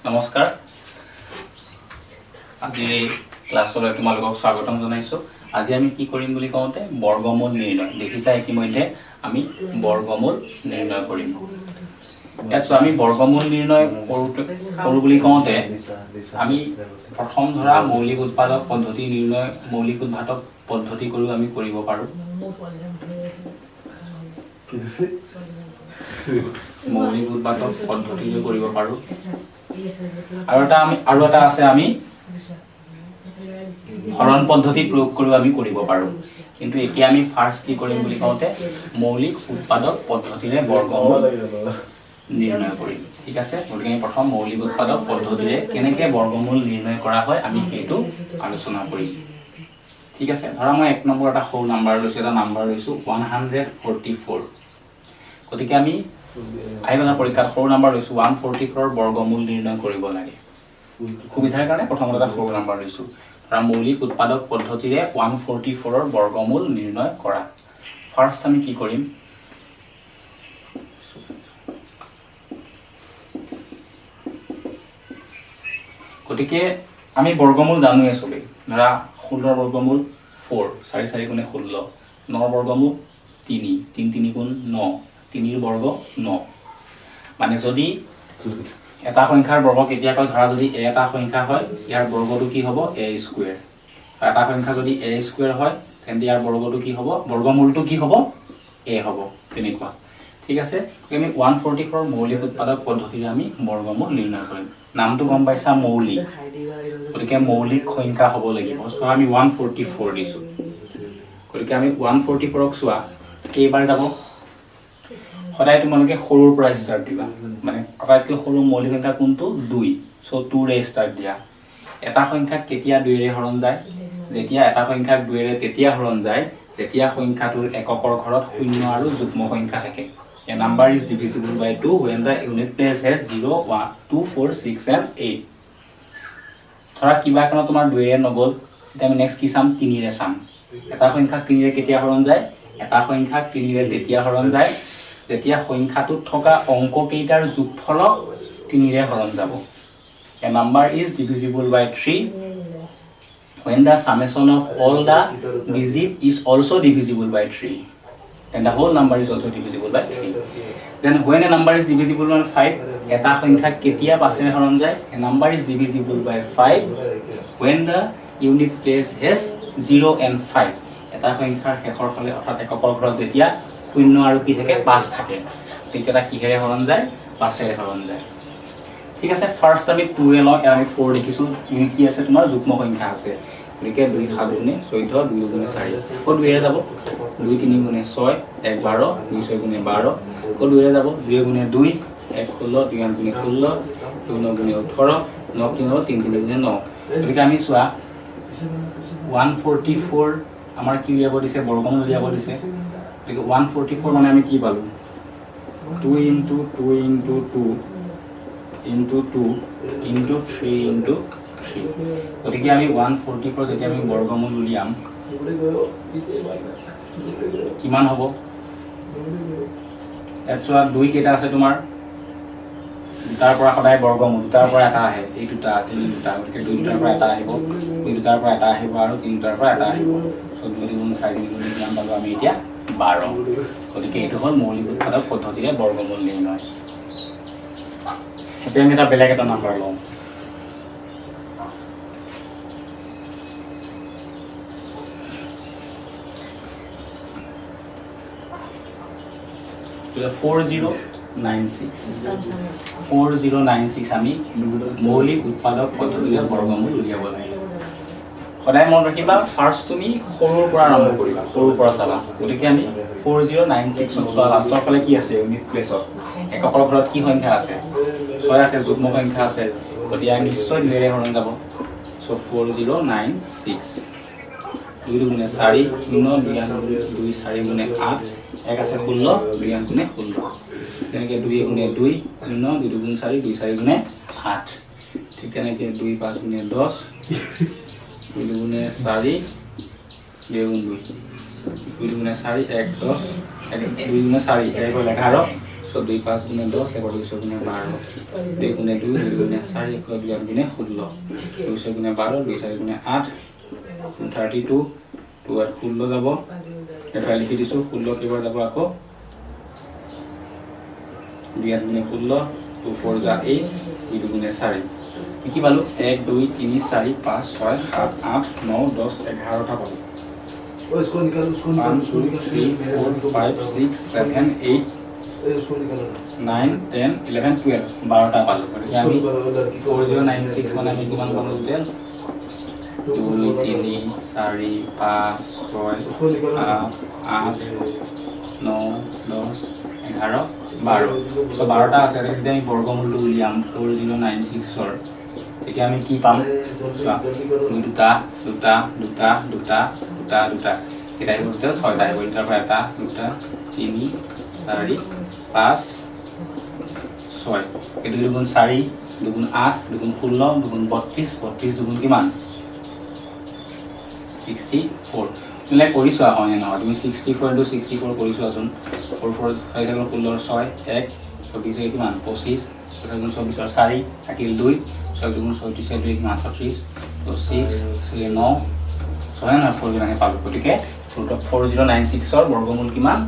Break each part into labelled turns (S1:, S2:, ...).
S1: নমস্কাৰ আজি ক্লাছলৈ তোমালোকক স্বাগতম জনাইছো আজি আমি কি কৰিম বুলি কওঁতে বৰ্গমূল নিৰ্ণয় দেখিছা ইতিমধ্যে আমি বৰ্গমূল নিৰ্ণয় কৰিম ইয়াত আমি বৰ্গমূল নিৰ্ণয় কৰো বুলি কওঁতে আমি প্ৰথম ধৰা মৌলিক উৎপাদক পদ্ধতি নিৰ্ণয় মৌলিক উৎপাদক পদ্ধতি কৰি আমি কৰিব পাৰো মৌলিক উৎপাদক পদ্ধতি কৰিব পাৰো আৰু এটা আছে আমি হৰণ পদ্ধতি প্ৰয়োগ কৰি আমি কৰিব পাৰো কিন্তু এতিয়া আমি ফাৰ্স্ট কি কৰিম বুলি কওঁতে মৌলিক উৎপাদক পদ্ধতিৰে বৰ্গমূল নিৰ্ণয় কৰিম ঠিক আছে গতিকে আমি প্ৰথম মৌলিক উৎপাদক পদ্ধতিৰে কেনেকৈ বৰ্গমূল নিৰ্ণয় কৰা হয় আমি সেইটো আলোচনা কৰিম ঠিক আছে ধৰা মই এক নম্বৰ এটা সৰু নাম্বাৰ লৈছো এটা নাম্বাৰ লৈছো 144 গতিকে আমি আহিবনা পৰীক্ষাত সৰু নাম্বাৰ লৈছো 144 ৰ বৰ্গমূল নিৰ্ণয় কৰিব লাগে সুবিধাৰ কাৰণে প্ৰথমতে এটা সৰু নাম্বাৰ লৈছো ধৰা মৌলিক উৎপাদক পদ্ধতিৰে 144 ৰ বৰ্গমূল নিৰ্ণয় কৰা ফাৰ্স্ট আমি কি কৰিম গতিকে আমি বৰ্গমূল জানোৱে সবে ধৰা 16 বৰ্গমূল 4 4 4 গুণে 16 9 বৰ্গমূল 3 3 3 গুণ 9 3 ৰ বৰ্গ 9 মানে যদি এটা সংখ্যাৰ বৰ্গ কেতিয়াকৈ ধৰা যদি a এটা সংখ্যা হয় ইয়াৰ বৰ্গটো কি হ'ব a স্কয়াৰ এটা সংখ্যা যদি a স্কয়াৰ হয় তেন্তে ইয়াৰ বৰ্গটো কি হ'ব বৰ্গমূলটো কি হ'ব a হ'ব তেনেকুৱা ঠিক আছে আমি 144 মৌলিক উৎপাদক পদ্ধতিৰে আমি বৰ্গমূল নিৰ্ণয় কৰিম নামটো গম পাইছা মৌলিক গতিকে মৌলিক সংখ্যা হ'ব লাগিব সো আমি 144 দিছো গতিকে আমি 144 ক চোৱা কেইবাৰ যাব সদায় তোমালোকে সৰুৰ পৰা ষ্টাৰ্ট দিবা মানে আটাইতকৈ সৰু মৌলিক সংখ্যা কোনটো 2 সো 2 ৰে ষ্টাৰ্ট দিয়া এটা সংখ্যাক কেতিয়া 2 ৰে হৰণ যায় যেতিয়া এটা সংখ্যাক 2 ৰে তেতিয়া হৰণ যায় তেতিয়া সংখ্যাটোৰ এককৰ ঘৰত শূন্য আৰু যুগ্ম সংখ্যা থাকে a number is divisible by 2 when the unit place has 0 1 2 4 6 and 8 ধৰা কিবা কাৰণ তোমাৰ 2 ৰে নগল এটা আমি নেক্সট কি চাম 3 ৰে চাম এটা সংখ্যাক 3 ৰে কেতিয়া হৰণ যায় এটা সংখ্যাক 3 ৰে তেতিয়া হৰণ যায় যেতিয়া সংখ্যাটোত থকা অংক কেইটাৰ যোগফলক 3 ৰে হৰণ যাব a number is divisible by 3 when the summation of all the digits is also divisible by 3 and the whole number is also divisible by 3 then when a number is divisible by 5 eta সংখ্যা কেতিয়া পাছে হৰণ যায় a number is divisible by 5 when the unit place has 0 and 5 এটা সংখ্যাৰ শেষৰ ফালে অৰ্থাৎ এককৰ ঘৰত যেতিয়া শূন্য আৰু কি থাকে 5 থাকে তেতিয়া কিহেৰে হৰণ যায় 5 ৰে হৰণ যায় ঠিক আছে ফাৰ্স্ট আমি 2 ৰে লওঁ আমি 4 দেখিছো ইউনিট কি আছে তোমাৰ যুগ্ম সংখ্যা আছে গতিকে 2 7 গুণে 14 2 গুণে 4 কত 2 ৰে যাব 2 3 গুণে 6 1 12 2 6 গুণে 12 কত 2 ৰে যাব 2 গুণে 2 1 16 3 গুণে 16 2 9 গুণে 18 9 3 3 গুণে 9 গতিকে আমি চোৱা 144 আমাৰ কি উলিয়াব দিছে বৰ্গমূল উলিয়াব দিছে গতিকে 144 মানে আমি কি পালো 2 into 2 into 2 into 2 into 3 into 3 গতিকে আমি 144 যেতিয়া আমি বৰ্গমূল উলিয়াম কিমান হ'ব এটচোৱা 2 কেইটা আছে তোমাৰ তাৰ পৰা সদায় বৰ্গমূল তাৰ পৰা এটা আহে এই দুটা তিনি দুটা গতিকে 2 দুটাৰ পৰা এটা আহিব 2 দুটাৰ পৰা এটা আহিব আৰু 3 দুটাৰ পৰা এটা আহিব 14 গুণ 4 গুণ কিমান পাব আমি এতিয়া 12 গতিকে এইটো হ'ল মৌলিক উৎপাদক পদ্ধতিৰে বৰ্গমূল নিৰ্ণয় এতিয়া আমি এটা বেলেগ এটা নাম্বাৰ লওঁ to the 4096 আমি মৌলিক উৎপাদক পদ্ধতিৰে বৰ্গমূল উলিয়াব লাগে সদায় মনত ৰাখিবা ফাৰ্স্ট তুমি সৰুৰ পৰা আৰম্ভ কৰিবা সৰুৰ পৰা চাবা গতিকে আমি 4096 চোৱা লাষ্টৰ ফালে কি আছে ইউনিট প্লেছত এককৰ ঘৰত কি সংখ্যা আছে 6 আছে যুগ্ম সংখ্যা আছে গতিকে নিশ্চয় 2 ৰে হৰণ যাব সো 4096 2 গুণে 4 2 4 গুণে 8 এক আছে 16 2 গুণে 16 তেনেকৈ 2 গুণে 2 0 2 গুণ 4 2 4 গুণে 8 ঠিক তেনেকৈ 2 5 গুণে 10 2 গুণে 4 2 গুণ 2 2 গুণে 4 1 10 2 গুণে 4 1 হ'ল 11 সো 2 5 গুণে 10 1 2 গুণে 12 2 গুণে 2 2 গুণে 4 1 2 গুণে 16 2 গুণে 12 2 4 গুণে 8 32 2 আর 16 যাব এফালে লিখি দিছো 16 কেবাৰ যাব আকৌ 2 গুণে 16 2 4 যা 8 2 গুণে 4 কি পালো 1 2 3 4 5 6 7 8 9 10 11 টা পালো
S2: उसको निकाल
S1: 1 2 3 4 5 6 7 8
S2: उसको निकालो
S1: 9 10 11 12 12 টা পালো গতিকে আমি 4096 মানে আমি কিমান পালো টোটেল 2 3 4 5 6 8 9 10 11 12 সো 12 টা আছে যদি আমি বর্গমূলটো উলিয়াম 4096 ৰ তেতিয়া আমি কি পাম দুটা দুটা দুটা দুটা দুটা দুটা এটা বলতে 6টা হইব তাৰ পৰা এটা দুটা 3 4 5 6 এই দুগুণ 4 দুগুণ 8 দুগুণ 16 দুগুণ 32 32 দুগুণ কিমান 64 মানে কৰিছো হয় না তুমি 64 টো 64 কৰিছো আসুন 4 4 হৈ গ'ল 16 6 1 24 কিমান 25 24 4 থাকিল 2 6 দুগুণ 36 2 কিমান 38 তো 6 6 9 6 না 4 মানে পালো গতিকে ৰুট অফ 4096 ৰ বৰ্গমূল কিমান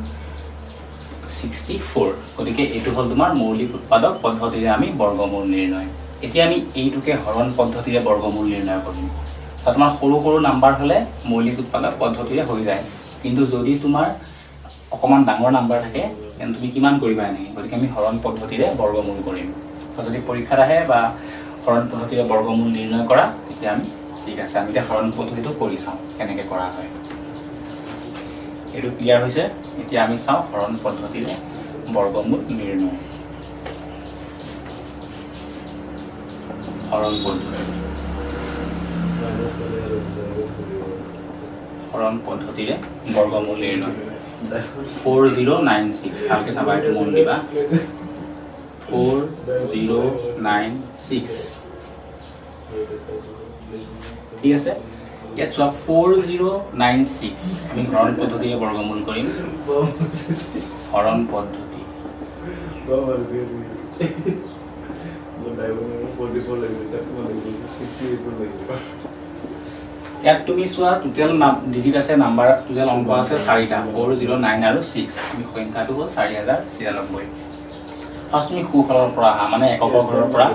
S1: 64 গতিকে এটো হল তোমাৰ মৌলিক উৎপাদক পদ্ধতিৰে আমি বৰ্গমূল নিৰ্ণয় এতিয়া আমি এইটোকে হৰণ পদ্ধতিৰে বৰ্গমূল নিৰ্ণয় কৰিম তোমাৰ সৰু সৰু নাম্বাৰ হলে মৌলিক উৎপাদক পদ্ধতিৰে হৈ যায় কিন্তু যদি তোমাৰ অকমান ডাঙৰ নাম্বাৰ থাকে তেন তুমি কিমান কৰিবা এনে গতিকে আমি হৰণ পদ্ধতিৰে বৰ্গমূল কৰিম যদি পৰীক্ষাত আহে বা হৰণ পদ্ধতিৰে বৰ্গমূল নিৰ্ণয় কৰা তেতিয়া আমি ঠিক আছে আমি এতিয়া হৰণ পদ্ধতিটো কৰি চাওঁ কেনেকৈ কৰা হয় এটো ক্লিয়াৰ হৈছে এতিয়া আমি চাওঁ হৰণ পদ্ধতিৰে বৰ্গমূল নিৰ্ণয় হৰণ পদ্ধতি হৰণ পদ্ধতিৰে বৰ্গমূল নিৰ্ণয় 4096 ভালকে চাবা এটো মন দিবা 4096 ঠিক আছে ইয়াত চোৱা 4096 আমি হৰণ পদ্ধতিৰে বৰ্গমূল কৰিম হৰণ পদ্ধতি ইয়াত তুমি চোৱা টোটেল ডিজিট আছে নাম্বাৰ টোটেল অংক আছে 4টা 409 আৰু 6 আমি সংখ্যাটো হ'ল 4096 ফাৰ্স্ট তুমি সুফলৰ পৰা আহা মানে এককৰ ঘৰৰ পৰা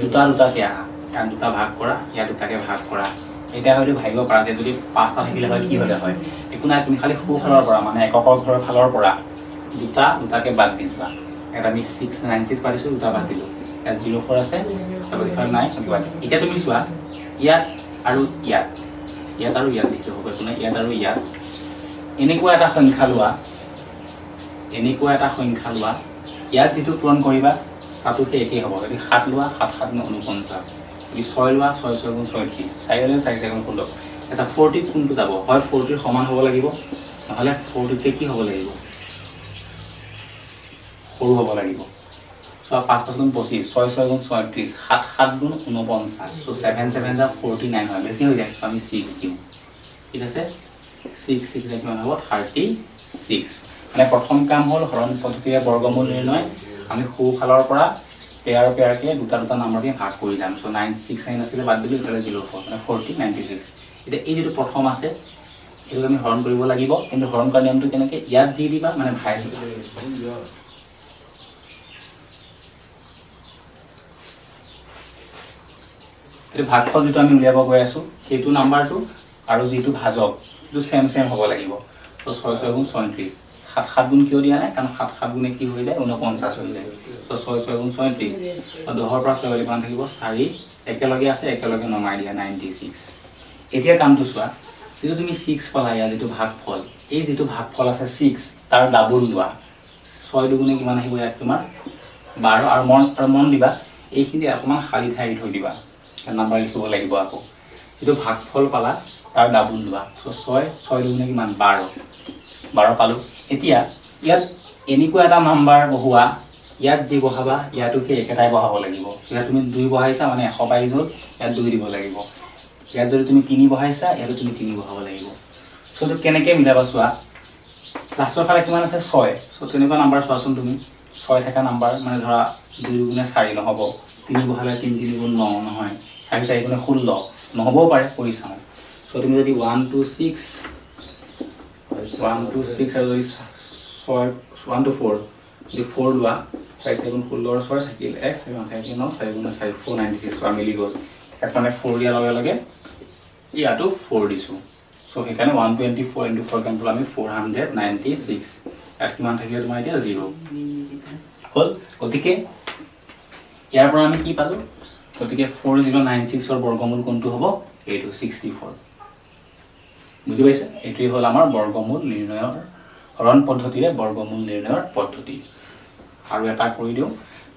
S1: দুটা দুটাকে আহা কাৰণ দুটা ভাগ কৰা ইয়াত দুটাকে ভাগ কৰা এটা হয়তো ভাবিব পাৰা যে যদি 5টা থাকিলে হয় কি হলে হয় একো নাই তুমি খালি সুফলৰ পৰা মানে এককৰ ঘৰৰ ফালৰ পৰা দুটা দুটাকে বাদ দিবা এটা আমি 696 পাইছো দুটা বাদ দিলো ইয়াত 04 আছে তাৰপৰা ইফালে নাই কিবা এতিয়া তুমি চোৱা ইয়াত আৰু ইয়াত ইয়াত আৰু ইয়াত লিখিব হ'ব কোনে ইয়াত আৰু ইয়াত এনেকুৱা এটা সংখ্যা লোৱা ইয়াত যেটো পূৰণ কৰিবা তাতো সেই একেই হ'ব যদি 7 লোৱা 7 7 49 যদি 6 লোৱা 6 6 গুণ 36 4 লোৱা 4 4 গুণ 16 এটা 40 কোনটো যাব হয় 40 ৰ সমান হ'ব লাগিব নহলে 40 কে কি হ'ব লাগিব সৰু হ'ব লাগিব সো 5 5 গুণ 25 6 6 গুণ 36 7 7 গুণ 49 সো 7 7 যা 49 হয় বেছি হৈ যায় আমি 6 দিও ঠিক আছে 6 6 যা কিমান হ'ব 36 মানে প্ৰথম কাম হ'ল হৰণ পদ্ধতিৰে বৰ্গমূল নিৰ্ণয় আমি সুফালৰ পৰা পেয়াৰ পেয়াৰকে দুটা দুটা নম্বৰকে ভাগ কৰি যাম সো 969 আছিল বাদ দিলে ইফালে 04 মানে 40 96 এটা এই যেটো প্ৰথম আছে এটো আমি হৰণ কৰিব লাগিব কিন্তু হৰণ কৰা নিয়মটো কেনেকৈ ইয়াত জি দিবা মানে ভাই দিবা এটো ভাগফল যেটো আমি উলিয়াব গৈ আছো সেইটো নাম্বাৰটো আৰু যেটো ভাজক এটো সেম সেম হ'ব লাগিব তো 6 6 গুণ 37 7 7 গুণ কিয় দিয়া নাই কাৰণ 7 7 গুণে কি হৈ যায় 49 হৈ যায় তো 6 6 গুণ 37 আৰু 10 ৰ পৰা 6 কিমান থাকিব 4 একেলগে আছে একেলগে নমাই দিয়া 96 এতিয়া কামটো চোৱা যেটো তুমি 6 পালা ইয়া যেটো ভাগফল এই যেটো ভাগফল আছে 6 তাৰ ডাবল লোৱা 6 দুগুণে কিমান আহিব ইয়াত তোমাৰ 12 আৰু মন দিবা এইখিনি অকমান খালি ঠাই থৈ দিবা নাম্বাৰ লিখিব লাগিব আকৌ যেটো ভাগফল পালা তাৰ ডাবল লোৱা সো 6 দুগুণে কিমান 12 পালো এতিয়া ইয়াত এনেকুৱা এটা নাম্বাৰ বহুৱা ইয়াত যি বহাবা ইয়াতো কি একেটাই বহাব লাগিব ইয়াত তুমি 2 বহাইছা মানে 122 হ'ল ইয়াত 2 দিব লাগিব ইয়াত যদি তুমি 3 বহাইছা ইয়াত তুমি 3 বহাব লাগিব সো তো কেনেকৈ মিলাবা চোৱা লাষ্টৰ ফালে কিমান আছে 6 সো তেনেকুৱা নাম্বাৰ চোৱাচোন তুমি 6 থকা নাম্বাৰ মানে ধৰা 2 গুণে 4 নহ'ব 3 বহালে 3 3 গুণ 9 নহয় 4 4 গুণে 16 নহ'বও পাৰে কৰি চাওঁ চ' তুমি যদি 1 2 6 1 2 6 আৰু যদি 1 2 4 যদি 4 লোৱা 4 4 গুণ 16 আৰু 6 থাকিল 1 4 থাকিল 9 4 গুণে 4 496 চোৱা মিলি গ'ল ইয়াত মানে 4 দিয়াৰ লগে লগে ইয়াতো 4 দিছোঁ চ' সেইকাৰণে 124 × 4 কেনপল আমি 496 ইয়াত কিমান থাকিলে তোমাৰ এতিয়া 0 হ'ল গতিকে ইয়াৰ পৰা আমি কি পালোঁ গতিকে 4096ৰ বৰ্গমূল কোনটো হ'ব এইটো 64 বুজি পাইছে এইটোৱেই হ'ল আমাৰ বৰ্গমূল নিৰ্ণয়ৰ হৰণ পদ্ধতিৰে বৰ্গমূল নিৰ্ণয়ৰ পদ্ধতি আৰু এটা কৰি দিওঁ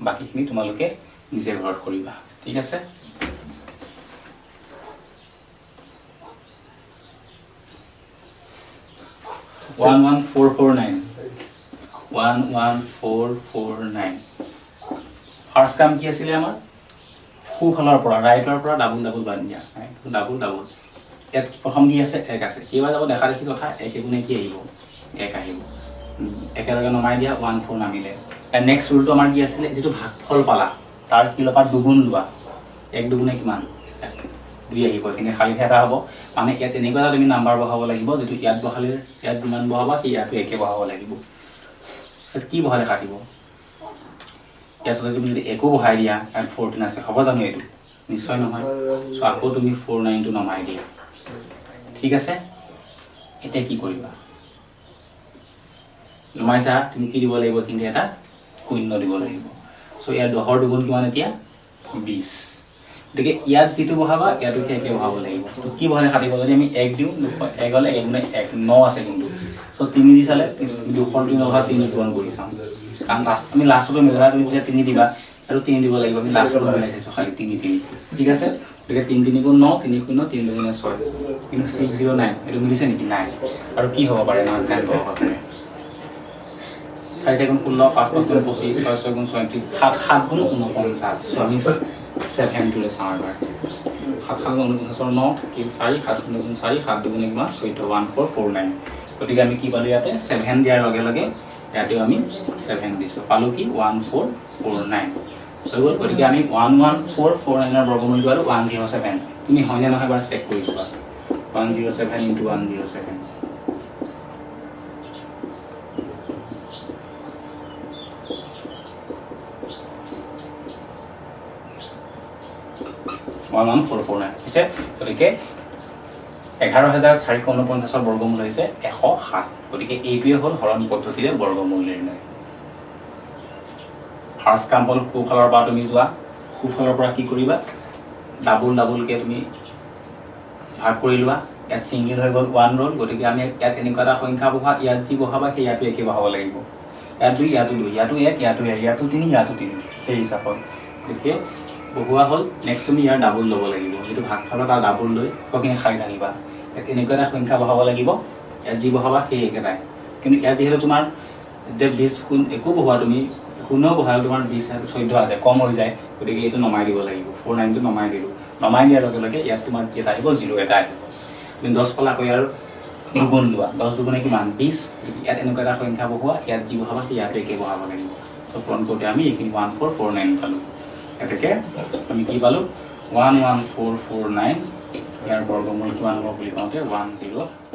S1: বাকীখিনি তোমালোকে নিজে ঘৰত কৰিবা ঠিক আছে 11449 ফাৰ্ষ্ট কাম কি আছিলে আমাৰ সোঁফালৰ পৰা ৰাইটৰ পৰা ডাবল ডাবল বাদ দিয়া ডাবল ডাবল ইয়াত প্ৰথম কি আছে 1 আছে কেইবাৰ যাব দেখা দেখি কথা 1 গুণে কি আহিব 1 আহিব একেলগে নমাই দিয়া 14 নামিলে আৰু নেক্সট ৰুলটো আমাৰ কি আছিলে যেটো ভাগফল পালা তাৰ কি লপা দুগুণ লোৱা 1 দুগুণে কিমান 2 আহিব কিন্তু খালি এটা হ'ব মানে ইয়াত এনেকুৱা তুমি নাম্বাৰ বহাব লাগিব যেটো ইয়াত বহালে ইয়াত যিমান বহাবা সেই ইয়াত একে বহাব লাগিব কি বহালে কাটিব ইয়াত যদি তুমি একো বহাই দিয়া ইয়াত 14 আছে হ'ব জানো এইটো নিশ্চয় নহয় সো আকৌ তুমি 49 টো নমাই দিয়া ঠিক আছে এটা কি কৰিবা নমাইছা তুমি কি দিব লাগিব কিন্তু এটা শূন্য দিব লাগিব সো ইয়াত 10ৰ দুগুণ কিমান এতিয়া 20 দেখে ইয়াত যেটো বহাবা ইয়াতো একে বহাব লাগিব তো কি বহালে কাটিব যদি আমি 1 দিও 1 হলে 1 গুণে 1 9 আছে কিন্তু সো 3 দি চালে 200 দিন অহা 3 পূৰণ কৰি চাম কাৰণ আমি লাষ্টটো মিলাই তুমি যেতিয়া 3 দিবা আৰু 3 দিব লাগিব আমি লাষ্টটো মিলাইছো খালি 3 3 ঠিক আছে দেখে 3 3 গুণ 9 3 গুণ 3 গুণ 6 কিন্তু 609 এটো মিলিছে নেকি নাই আৰু কি হ'ব পাৰে না 10 হ'ব পাৰে 4 গুণ 16 5 5 গুণ 25 6 গুণ 37 7 7 গুণ 49 সো আমি 7 to the summer. 7 গুণ 49 9 কি 4 7 গুণ 4 7 দুগুণ কিমান 1449 গতিকে আমি কি পালো ইয়াতে 7 দিয়াৰ লগে লগে ইয়াতে আমি 7 দিছো পালো কি 1449 হৈ গ'ল গতিকে আমি 11449 ৰ বৰ্গমূল পালো 107 তুমি হয়নে নহয় এবাৰ চেক কৰি চোৱা 107 * 107 11449 পিছে গতিকে 11449 বৰ্গমূল হৈছে 107 গতিকে এইটোৱে হ'ল হৰণ পদ্ধতিৰে বৰ্গমূল নিৰ্ণয় ফাৰ্ষ্ট কাম হ'ল সোঁফালৰ পৰা তুমি যোৱা সোঁফালৰ পৰা কি কৰিবা ডাবল ডাবল কে তুমি ভাগ কৰি লোৱা ইয়াত সিঙ্গেল হৈ গ'ল 1 ৰল গতিকে আমি ইয়াত এনেকুৱা এটা সংখ্যা বহা ইয়াত যি বহাবা সেই ইয়াতো একে বহাব লাগিব ইয়াত 2 ইয়াতো 2 ইয়াতো 1 ইয়াতো 1 ইয়াতো 3 ইয়াতো 3 সেই হিচাপত গতিকে বহুৱা হ'ল নেক্সট তুমি ইয়াৰ ডাবল ল'ব লাগিব যেটো ভাগফলৰ তাৰ ডাবল লৈ কখিনি খাই থাকিবা এনেকুৱা এটা সংখ্যা বহাব লাগিব ইয়াত যি বহাবা সেই একেটাই কিন্তু ইয়াত যেহেতু তোমাৰ যে 20 গুণ একো বহোৱা তুমি গুণও বহালে তোমাৰ 20 14 আছে কম হৈ যায় গতিকে এইটো নমাই দিব লাগিব 49 টো নমাই দিলো নমাই দিয়াৰ লগে লগে ইয়াত তোমাৰ কি আহিব 0 এটা আহিব তুমি 10 পালা কৈ আৰু দুগুণ লোৱা 10 দুগুণে কিমান 20 ইয়াত এনেকুৱা এটা সংখ্যা বহোৱা ইয়াত যি বহাবা সেই ইয়াত একে বহাব লাগিব তো পূৰণ কৰোঁতে আমি এইখিনি 1449 পালো এটাকে আমি কি পালো 11449 ইয়াৰ বৰ্গমূল কিমান হ'ব বুলি কওঁতে 10